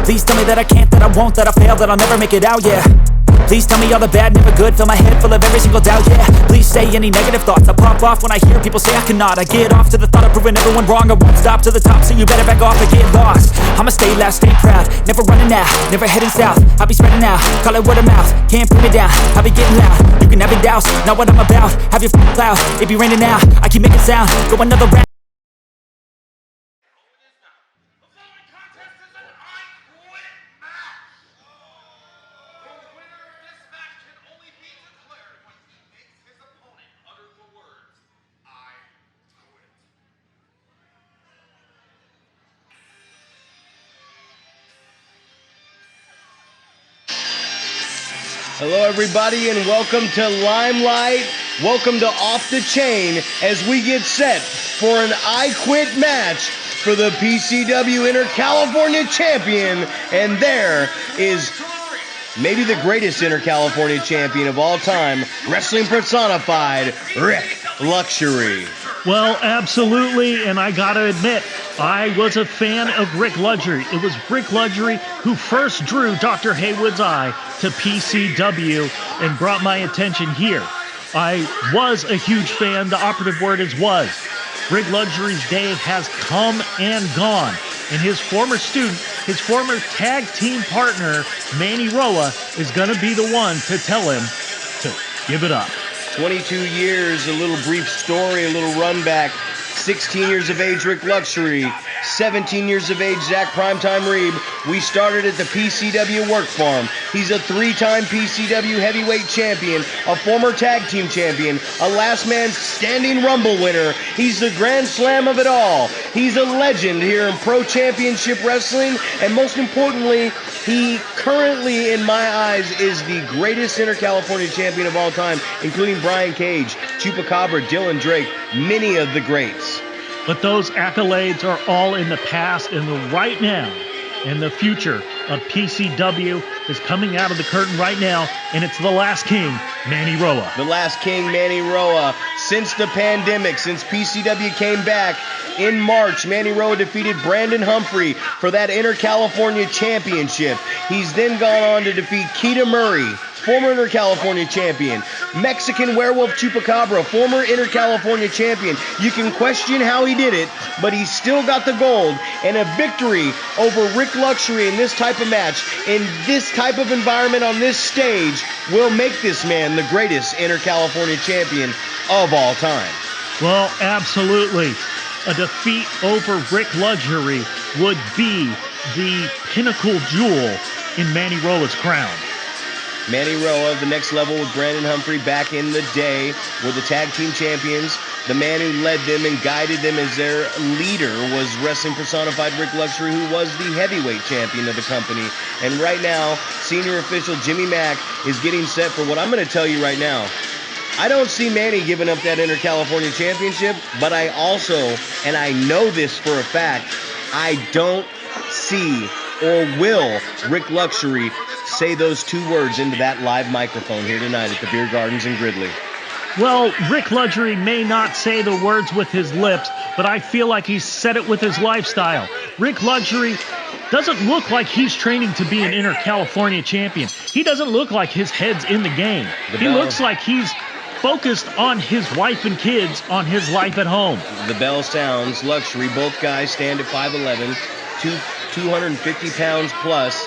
Please tell me that I can't, that I won't, that I fail, that I'll never make it out, yeah. Please tell me all the bad, never good, fill my head full of every single doubt, yeah. Please say any negative thoughts, I pop off when I hear people say I cannot. I get off to the thought of proving everyone wrong, I won't stop to the top, so you better back off and get lost. I'ma stay loud, stay proud, never running out, never heading south. I'll be spreading out, call it word of mouth, can't put me down, I'll be getting loud. You can have your doubts, not what I'm about, have your cloud, it be raining now, I keep making sound, go another round. Hello everybody and welcome to Limelight. Welcome to Off the Chain as we get set for an I Quit match for the PCW Inter-California Champion. And there is maybe the greatest Inter-California Champion of all time, wrestling personified, Rick Luxury. Well, absolutely, and I gotta admit, I was a fan of Rick Luxury. It was Rick Luxury who first drew Dr. Haywood's eye to PCW and brought my attention here. I was a huge fan. The operative word is was. Rick Luxury's day has come and gone, and his former student, his former tag team partner, Manny Roa, is gonna be the one to tell him to give it up. 22 years, a little brief story, a little run back. 16 years of age, Rick Luxury. 17 years of age, Zach Primetime Reeb. We started at the PCW Work Farm. He's a 3-time PCW Heavyweight Champion, a former Tag Team Champion, a Last Man Standing Rumble winner. He's the Grand Slam of it all. He's a legend here in Pro Championship Wrestling, and most importantly, he currently, in my eyes, is the greatest Inter-California Champion of all time, including Brian Cage, Chupacabra, Dylan Drake, many of the greats. But those accolades are all in the past, and the right now and the future of PCW is coming out of the curtain right now, and it's the last king, Manny Roa. The last king, Manny Roa. Since the pandemic, since PCW came back in March, Manny Roa defeated Brandon Humphrey for that Inter-California Championship. He's then gone on to defeat Keita Murray, former Inter-California Champion. Mexican Werewolf Chupacabra, former Inter-California Champion. You can question how he did it, but he still got the gold. And a victory over Rick Luxury in this type of match, in this type of environment on this stage, will make this man the greatest Inter-California Champion of all time. Well, absolutely. A defeat over Rick Luxury would be the pinnacle jewel in Manny Roa's crown. Manny Roa, the next level with Brandon Humphrey back in the day, were the tag team champions. The man who led them and guided them as their leader was wrestling personified Rick Luxury, who was the heavyweight champion of the company. And right now, senior official Jimmy Mack is getting set for what I'm going to tell you right now. I don't see Manny giving up that Inter-California Championship, but I also, and I know this for a fact, I don't see or will Rick Luxury say those 2 words into that live microphone here tonight at the Beer Gardens in Gridley. Well, Rick Luxury may not say the words with his lips, but I feel like he said it with his lifestyle. Rick Luxury doesn't look like he's training to be an Inter-California champion. He doesn't look like his head's in the game. He looks like he's focused on his wife and kids, on his life at home. The bell sounds. Luxury, both guys stand at 5'11", 250 pounds plus.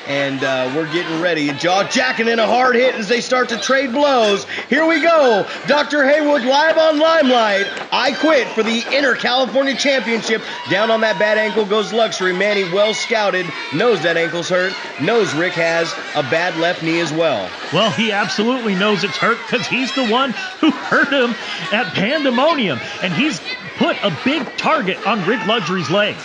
And we're getting ready. Jaw jacking in a hard hit as they start to trade blows. Here we go. Dr. Haywood live on Limelight. I quit for the Inter-California Championship. Down on that bad ankle goes Luxury. Manny, well scouted, knows that ankle's hurt, knows Rick has a bad left knee as well. Well, he absolutely knows it's hurt because he's the one who hurt him at Pandemonium. And he's put a big target on Rick Luxury's leg.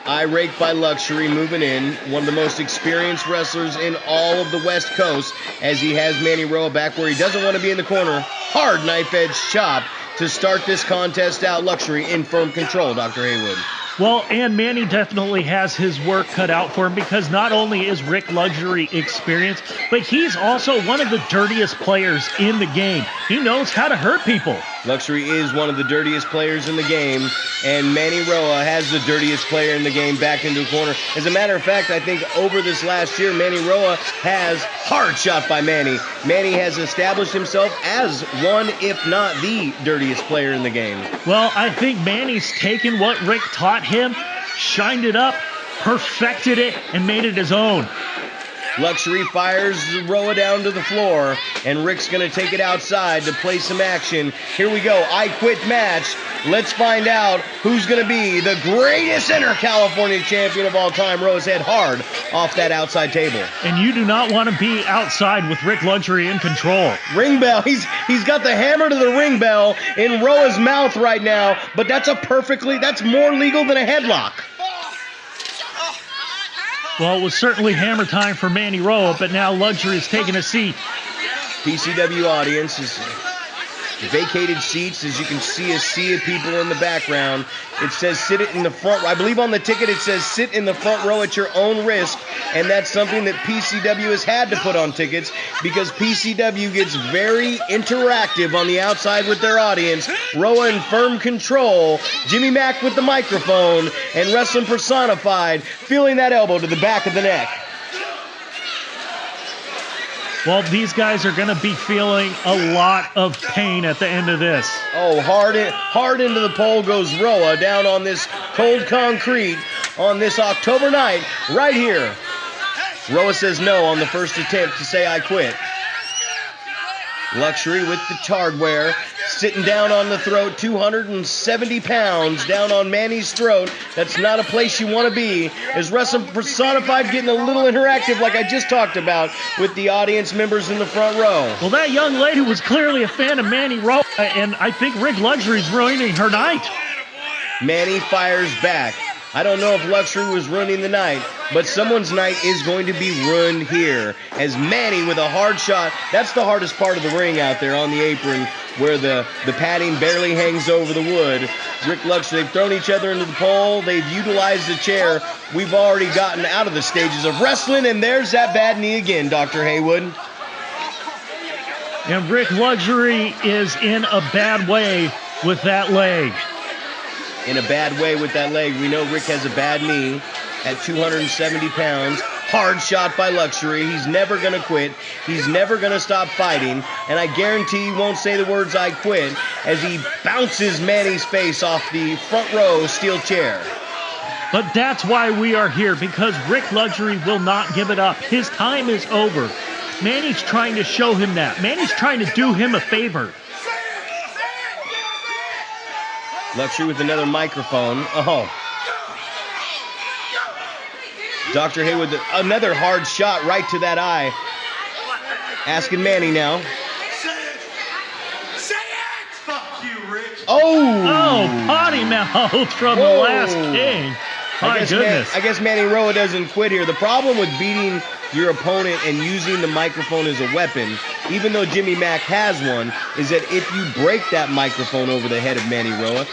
Eye raked by Luxury, moving in. One of the most experienced wrestlers in all of the West Coast, as he has Manny Roa back where he doesn't want to be in the corner. Hard knife edge chop to start this contest out. Luxury in firm control, Dr. Haywood. Well, and Manny definitely has his work cut out for him because not only is Rick Luxury experienced, but he's also one of the dirtiest players in the game. He knows how to hurt people. Luxury is one of the dirtiest players in the game, and Manny Roa has the dirtiest player in the game back into the corner. As a matter of fact, I think over this last year, Manny Roa has hard shot by Manny. Manny has established himself as one, if not the dirtiest player in the game. Well, I think Manny's taken what Rick taught him, shined it up, perfected it, and made it his own. Luxury fires Roa down to the floor, and Rick's going to take it outside to play some action. Here we go, I Quit match. Let's find out who's going to be the greatest Inter-California champion of all time. Roa's head hard off that outside table. And you do not want to be outside with Rick Luxury in control. Ring bell. He's got the hammer to the ring bell in Roa's mouth right now, but that's more legal than a headlock. Well, it was certainly hammer time for Manny Roa, but now Luxury is taking a seat. PCW audience is vacated seats, as you can see a sea of people in the background. It says sit it in the front. I believe on the ticket it says sit in the front row at your own risk, and that's something that PCW has had to put on tickets because PCW gets very interactive on the outside with their audience. Roa in firm control, Jimmy Mack with the microphone, and Wrestling Personified feeling that elbow to the back of the neck. Well, these guys are going to be feeling a lot of pain at the end of this. Oh, hard into the pole goes Roa down on this cold concrete on this October night right here. Roa says no on the first attempt to say I quit. Luxury with the hardware, sitting down on the throat, 270 pounds down on Manny's throat. That's not a place you want to be. Is Wrestling Personified getting a little interactive like I just talked about with the audience members in the front row? Well, that young lady was clearly a fan of Manny Roa, and I think Rick Luxury's ruining her night. Manny fires back. I don't know if Luxury was ruining the night, but someone's night is going to be ruined here. As Manny with a hard shot, that's the hardest part of the ring out there on the apron where the padding barely hangs over the wood. Rick Luxury, they've thrown each other into the pole. They've utilized the chair. We've already gotten out of the stages of wrestling, and there's that bad knee again, Dr. Haywood. And Rick Luxury is in a bad way with that leg. In a bad way with that leg. We know Rick has a bad knee at 270 pounds. Hard shot by Luxury. He's never going to quit. He's never going to stop fighting. And I guarantee he won't say the words I quit as he bounces Manny's face off the front row steel chair. But that's why we are here, because Rick Luxury will not give it up. His time is over. Manny's trying to show him that. Manny's trying to do him a favor. Luxury with another microphone. Oh. Dr. Haywood, another hard shot right to that eye. Asking Manny now. Say it! Fuck you, Rich. Oh! Potty mouth from the last king. My goodness. I guess Manny Roa doesn't quit here. The problem with beating your opponent and using the microphone as a weapon, even though Jimmy Mack has one, is that if you break that microphone over the head of Manny Roa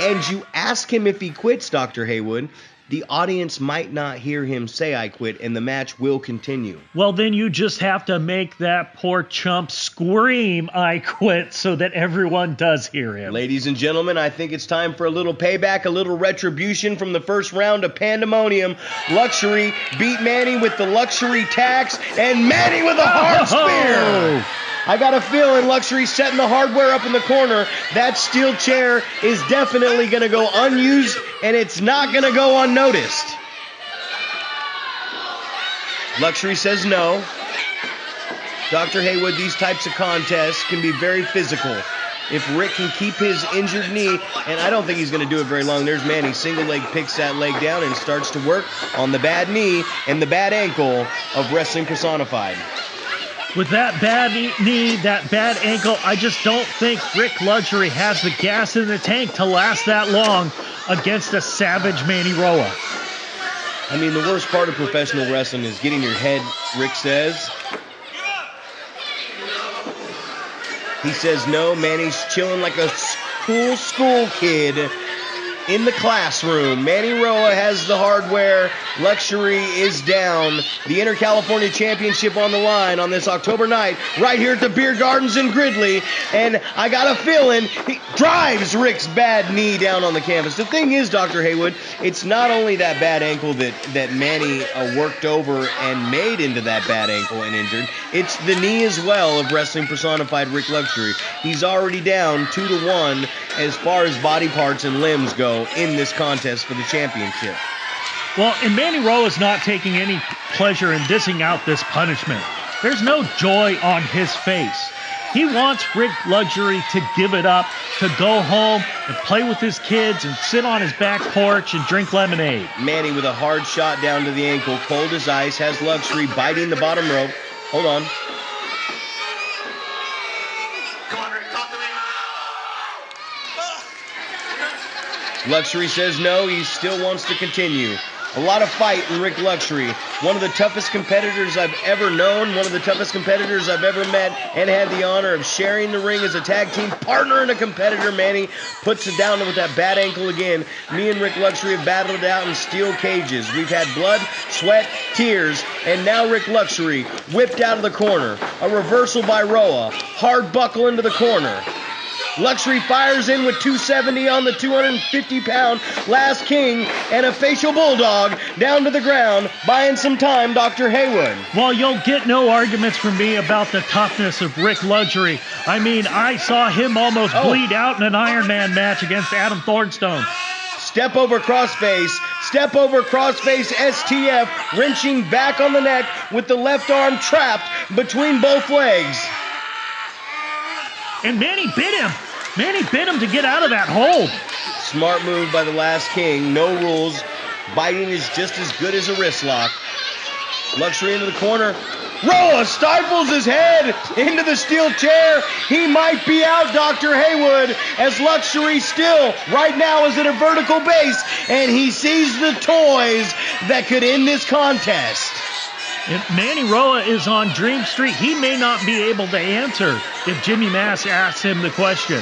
and you ask him if he quits, Dr. Haywood, the audience might not hear him say I quit, and the match will continue. Well, then you just have to make that poor chump scream I quit so that everyone does hear him. Ladies and gentlemen, I think it's time for a little payback, a little retribution from the first round of Pandemonium. Luxury beat Manny with the Luxury tax, and Manny with a hard spear. I got a feeling Luxury setting the hardware up in the corner. That steel chair is definitely going to go unused, and it's not going to go unnoticed. Luxury says no. Dr. Haywood, these types of contests can be very physical. If Rick can keep his injured knee, and I don't think he's going to do it very long. There's Manny. Single leg picks that leg down and starts to work on the bad knee and the bad ankle of Wrestling Personified. With that bad knee, that bad ankle, I just don't think Rick Luxury has the gas in the tank to last that long against a savage Manny Roa. I mean, the worst part of professional wrestling is getting your head, Rick says. He says no. Manny's chilling like a cool school kid. in the classroom. Manny Roa has the hardware. Luxury is down. The Inter California Championship on the line on this October night, right here at the Beer Gardens in Gridley. And I got a feeling he drives Rick's bad knee down on the canvas. The thing is, Dr. Haywood, it's not only that bad ankle that Manny worked over and made into that bad ankle and injured. It's the knee as well of wrestling personified Rick Luxury. He's already down 2-1 as far as body parts and limbs go in this contest for the championship. Well, and Manny Roa is not taking any pleasure in dishing out this punishment. There's no joy on his face. He wants Rick Luxury to give it up, to go home and play with his kids and sit on his back porch and drink lemonade. Manny with a hard shot down to the ankle, cold as ice, has Luxury biting the bottom rope. Hold on. Come on, Rick, talk to me. Luxury says no, he still wants to continue. A lot of fight in Rick Luxury. One of the toughest competitors I've ever known, one of the toughest competitors I've ever met, and had the honor of sharing the ring as a tag team partner and a competitor. Manny puts it down with that bad ankle again. Me and Rick Luxury have battled it out in steel cages. We've had blood, sweat, tears, and now Rick Luxury whipped out of the corner. A reversal by Roa. Hard buckle into the corner. Luxury fires in with 270 on the 250-pound Last King and a facial bulldog down to the ground, buying some time, Dr. Haywood. Well, you'll get no arguments from me about the toughness of Rick Luxury. I mean, I saw him almost bleed out in an Iron Man match against Adam Thornstone. Step over crossface, STF, wrenching back on the neck with the left arm trapped between both legs. And Manny bit him. Manny bit him to get out of that hold. Smart move by the Last King. No rules. Biting is just as good as a wrist lock. Luxury into the corner. Roa stifles his head into the steel chair. He might be out, Dr. Haywood, as Luxury still right now is at a vertical base, and he sees the toys that could end this contest. If Manny Roa is on Dream Street, he may not be able to answer if Jimmy Mass asks him the question.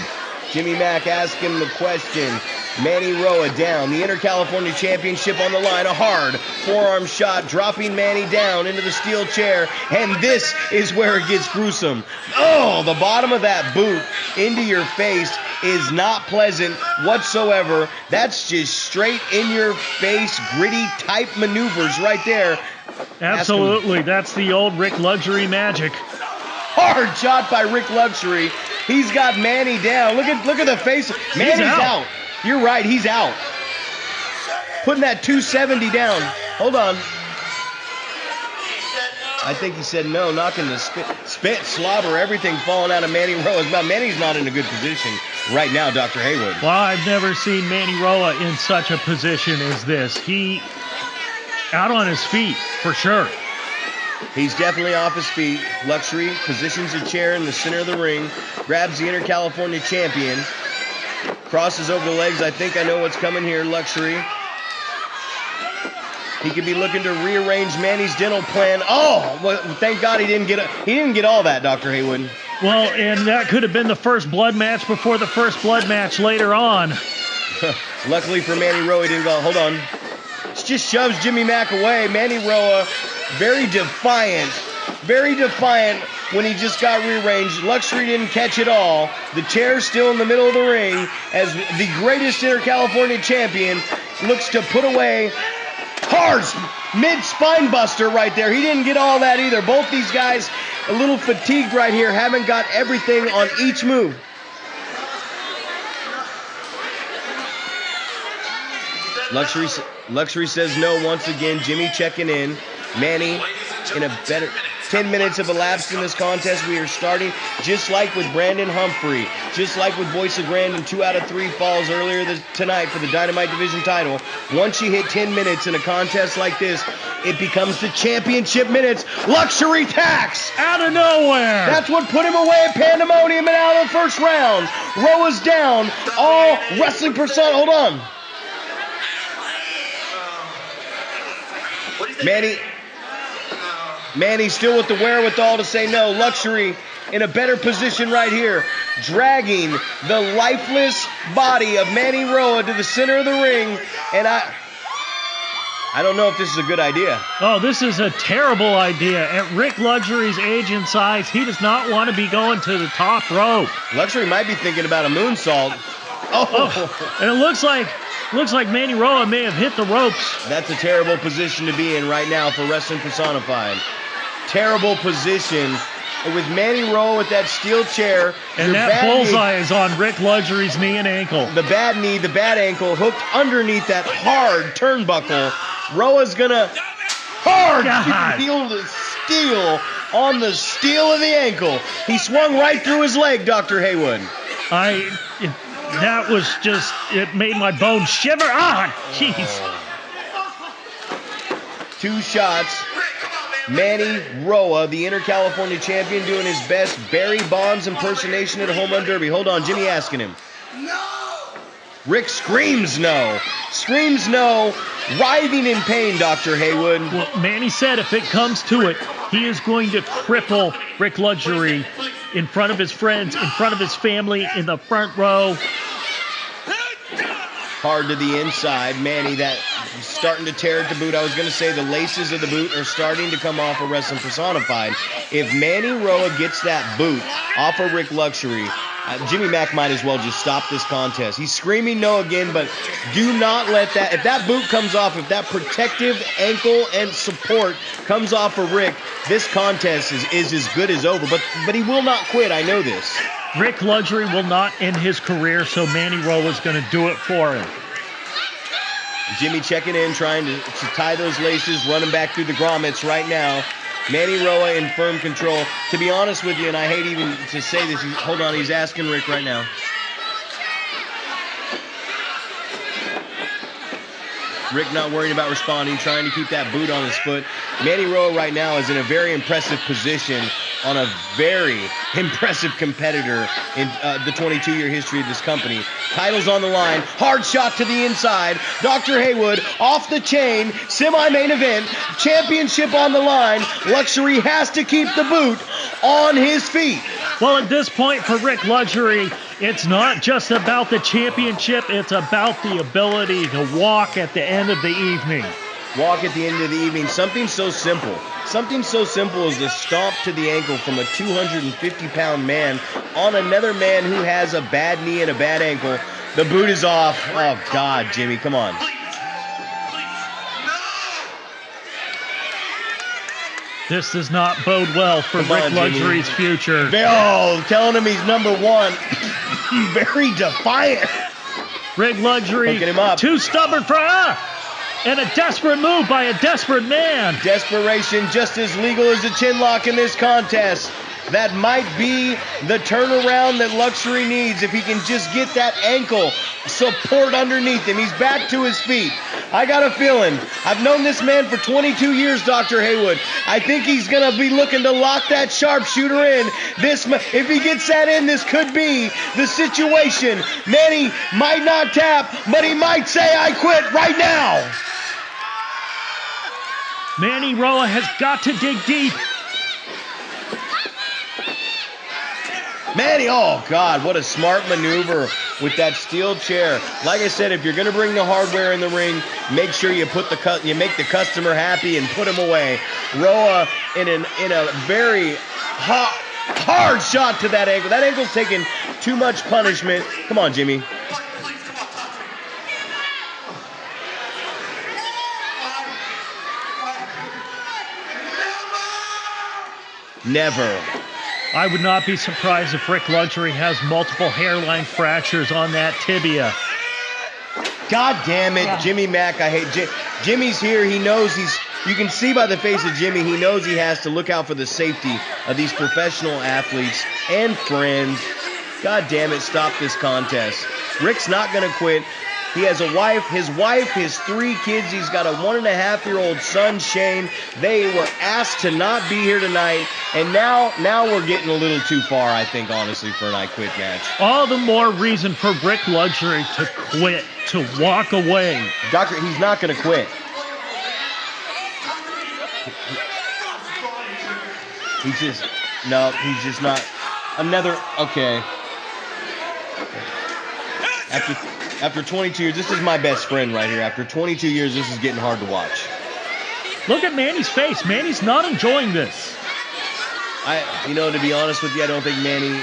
Jimmy Mack asked him the question. Manny Roa down. The Inter California Championship on the line. A hard forearm shot, dropping Manny down into the steel chair. And this is where it gets gruesome. Oh, the bottom of that boot into your face is not pleasant whatsoever. That's just straight in your face, gritty type maneuvers right there. Absolutely. That's the old Rick Luxury magic. Hard shot by Rick Luxury. He's got Manny down. Look at the face. Manny's out. You're right, he's out. Putting that 270 down. Hold on. I think he said no, knocking the spit, slobber, everything falling out of Manny Roa's mouth. Manny's not in a good position right now, Dr. Haywood. Well, I've never seen Manny Roa in such a position as this. He out on his feet, for sure. He's definitely off his feet. Luxury positions a chair in the center of the ring, grabs the Inter California champion, crosses over the legs. I think I know what's coming here, Luxury. He could be looking to rearrange Manny's dental plan. Oh, well, thank God he didn't get all that, Dr. Haywood. Well, and that could have been the first blood match before the first blood match later on. Luckily for Manny Roa, he didn't go. Hold on. Just shoves Jimmy Mack away. Manny Roa, very defiant when he just got rearranged. Luxury didn't catch it all. The chair's still in the middle of the ring as the greatest Inter California champion looks to put away hard mid-spine buster right there. He didn't get all that either. Both these guys a little fatigued right here, haven't got everything on each move. Luxury says no once again. Jimmy checking in. Manny in a better 10 minutes have elapsed in this contest. We are starting just like with Brandon Humphrey, just like with Boyce LeGrand 2 out of 3 falls earlier tonight for the Dynamite Division title. Once you hit 10 minutes in a contest like this, it becomes the championship minutes. Luxury tax out of nowhere. That's what put him away at Pandemonium and out of the first round. Roa's down. All wrestling persona. Hold on. Manny still with the wherewithal to say no. Luxury in a better position right here, dragging the lifeless body of Manny Roa to the center of the ring, and I don't know if this is a good idea. Oh, this is a terrible idea. At Rick Luxury's age and size, he does not want to be going to the top rope. Luxury might be thinking about a moonsault. Oh. And it looks like Manny Roa may have hit the ropes. That's a terrible position to be in right now for Wrestling Personified. Terrible position with Manny Roa with that steel chair. And that bullseye is on Rick Luxury's knee and ankle. The bad knee, the bad ankle, hooked underneath that hard turnbuckle. Roa's gonna feel the steel on the steel of the ankle. He swung right through his leg, Dr. Haywood. That was just, it made my bones shiver. Jeez. 2 shots. Manny Roa, the Inter California champion, doing his best Barry Bonds impersonation at a home run derby. Hold on, Jimmy asking him. No! Rick screams no. Screams no, writhing in pain, Dr. Haywood. Well, Manny said if it comes to it, he is going to cripple Rick Luxury in front of his friends, in front of his family, in the front row. Hard to the inside. Manny, that starting to tear at the boot. I was going to say the laces of the boot are starting to come off of Wrestling Personified. If Manny Roa gets that boot off of Rick Luxury, Jimmy Mack might as well just stop this contest. He's screaming no again, but do not let that, if that boot comes off, if that protective ankle and support comes off of Rick, this contest is as good as over. But he will not quit, I know this. Rick Luxury will not end his career, so Manny Roa is going to do it for him. Jimmy checking in, trying to tie those laces, running back through the grommets right now. Manny Roa in firm control. To be honest with you, and I hate even to say this, hold on, he's asking Rick right now. Rick not worried about responding, trying to keep that boot on his foot. Manny Roa right now is in a very impressive position on a very impressive competitor in the 22-year history of this company. Title's on the line. Hard shot to the inside. Dr. Haywood off the chain. Semi-main event. Championship on the line. Luxury has to keep the boot on his feet. Well, at this point for Rick Luxury, it's not just about the championship. It's about the ability to walk at the end of the evening. Walk at the end of the evening. Something so simple. Something so simple as the stomp to the ankle from a 250-pound man on another man who has a bad knee and a bad ankle. The boot is off. Oh, God, Jimmy, come on. This does not bode well for Rick Luxury's future. Oh, telling him he's number one. Very defiant. Rick Luxury, hooking him up. Too stubborn for and a desperate move by a desperate man. Desperation just as legal as a chin lock in this contest. That might be the turnaround that Luxury needs if he can just get that ankle support underneath him. He's back to his feet. I got a feeling. I've known this man for 22 years, Dr. Haywood. I think he's going to be looking to lock that sharpshooter in. If he gets that in, this could be the situation. Manny might not tap, but he might say, I quit right now. Manny Roa has got to dig deep. Manny, oh God, what a smart maneuver with that steel chair. Like I said, if you're going to bring the hardware in the ring, make sure you make the customer happy and put him away. Roa in a very hard shot to that ankle. That ankle's taking too much punishment. Come on, Jimmy. Never. I would not be surprised if Rick Luxury has multiple hairline fractures on that tibia. God damn it, Jimmy Mack. I hate Jimmy's here. He knows you can see by the face of Jimmy, he knows he has to look out for the safety of these professional athletes and friends. God damn it, stop this contest. Rick's not going to quit. He has a wife, his 3 kids. He's got a 1.5-year-old son, Shane. They were asked to not be here tonight, and now we're getting a little too far, I think, honestly, for an I Quit match. All the more reason for Rick Luxury to quit, to walk away. Doctor, he's not going to quit. He's just not. Okay. After 22 years, this is my best friend right here. After 22 years, this is getting hard to watch. Look at Manny's face. Manny's not enjoying this. To be honest with you, I don't think Manny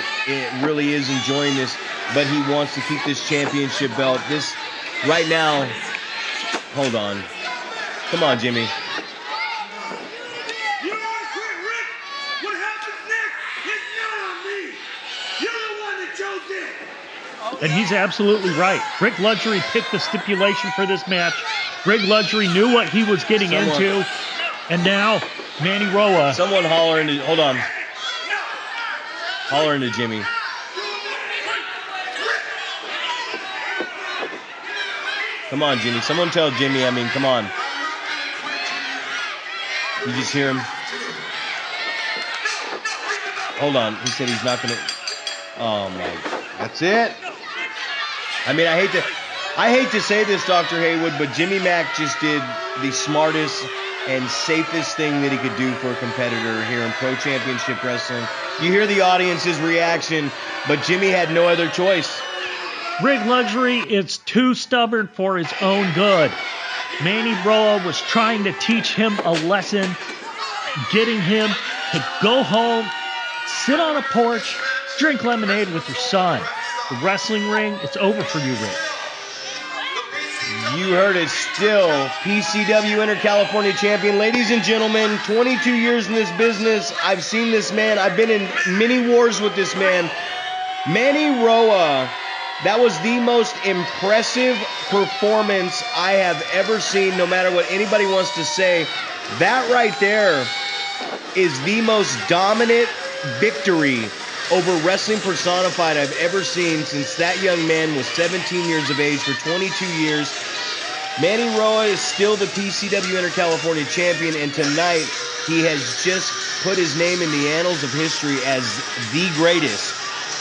really is enjoying this, but he wants to keep this championship belt. This, right now, hold on. Come on, Jimmy. You are quit, Rick. What happens next is not on me. You're the one that chose it. And he's absolutely right. Rick Luxury picked the stipulation for this match. Rick Luxury knew what he was getting into. And now, Manny Roa. Someone holler into, hold on. Holler into Jimmy. Come on, Jimmy. Someone tell Jimmy, come on. You just hear him. Hold on. He said he's not going to. Oh, my. That's it. I hate to say this, Dr. Haywood, but Jimmy Mack just did the smartest and safest thing that he could do for a competitor here in Pro Championship Wrestling. You hear the audience's reaction, but Jimmy had no other choice. Rick Luxury is too stubborn for his own good. Manny Roa was trying to teach him a lesson, getting him to go home, sit on a porch, drink lemonade with your son. The wrestling ring, it's over for you, Rick. You heard it, still PCW Inter-California Champion. Ladies and gentlemen, 22 years in this business. I've seen this man. I've been in many wars with this man. Manny Roa, that was the most impressive performance I have ever seen, no matter what anybody wants to say. That right there is the most dominant victory over Wrestling Personified I've ever seen since that young man was 17 years of age for 22 years. Manny Roa is still the PCW Inter-California Champion, and tonight he has just put his name in the annals of history as the greatest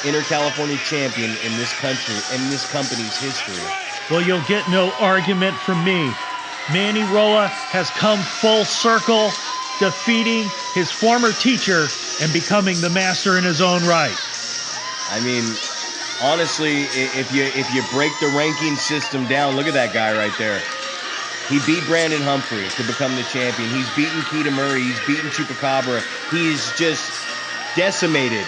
Inter-California Champion in this country, in this company's history. Well, you'll get no argument from me. Manny Roa has come full circle, defeating his former teacher and becoming the master in his own right. Honestly, if you break the ranking system down, look at that guy right there. He beat Brandon Humphrey to become the champion. He's beaten Keita Murray. He's beaten Chupacabra. He's just decimated.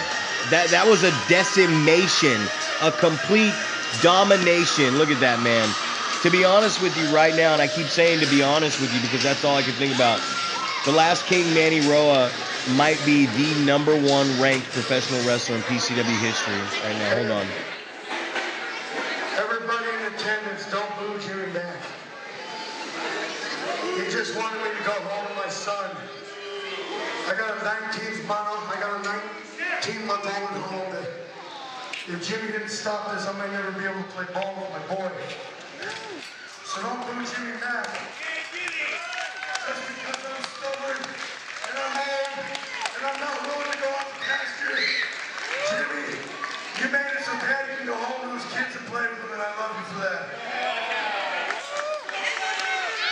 That was a decimation, a complete domination. Look at that man. To be honest with you right now, and I keep saying to be honest with you because that's all I can think about, the last king, Manny Roa, might be the #1 ranked professional wrestler in PCW history right now. Hold on. Everybody in attendance, don't boo Jimmy Mack. He just wanted me to go home to my son. I got a 19-month-old at home that if Jimmy didn't stop this, I might never be able to play ball with my boy. So don't boo Jimmy Mack. Just because I'm stubborn and I'm old and I'm not willing to go out the pasture. Jimmy, you made it so Daddy can go home to his kids and play with them, and I love you for that.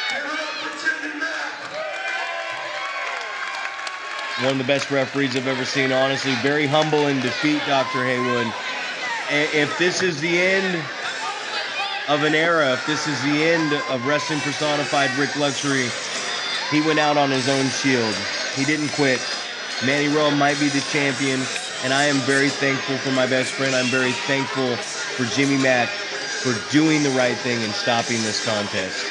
Give it up for Jimmy Mack. One of the best referees I've ever seen, honestly. Very humble in defeat, Dr. Haywood. If this is the end of an era, if this is the end of Wrestling Personified Rick Luxury, he went out on his own shield. He didn't quit. Manny Roa might be the champion, and I am very thankful for my best friend. I'm very thankful for Jimmy Mack for doing the right thing and stopping this contest.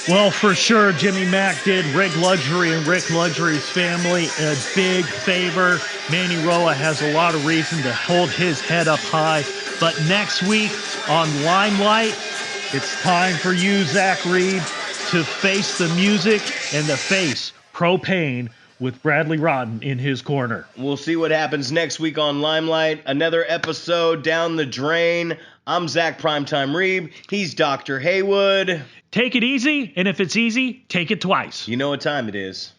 Well, for sure, Jimmy Mack did Rick Luxury and Rick Luxury's family a big favor. Manny Roa has a lot of reason to hold his head up high. But next week on Limelight, it's time for you, Zach Reed, to face the music and to face Propane with Bradley Rotten in his corner. We'll see what happens next week on Limelight. Another episode down the drain. I'm Zach Primetime Reeb. He's Dr. Haywood. Take it easy, and if it's easy, take it twice. You know what time it is.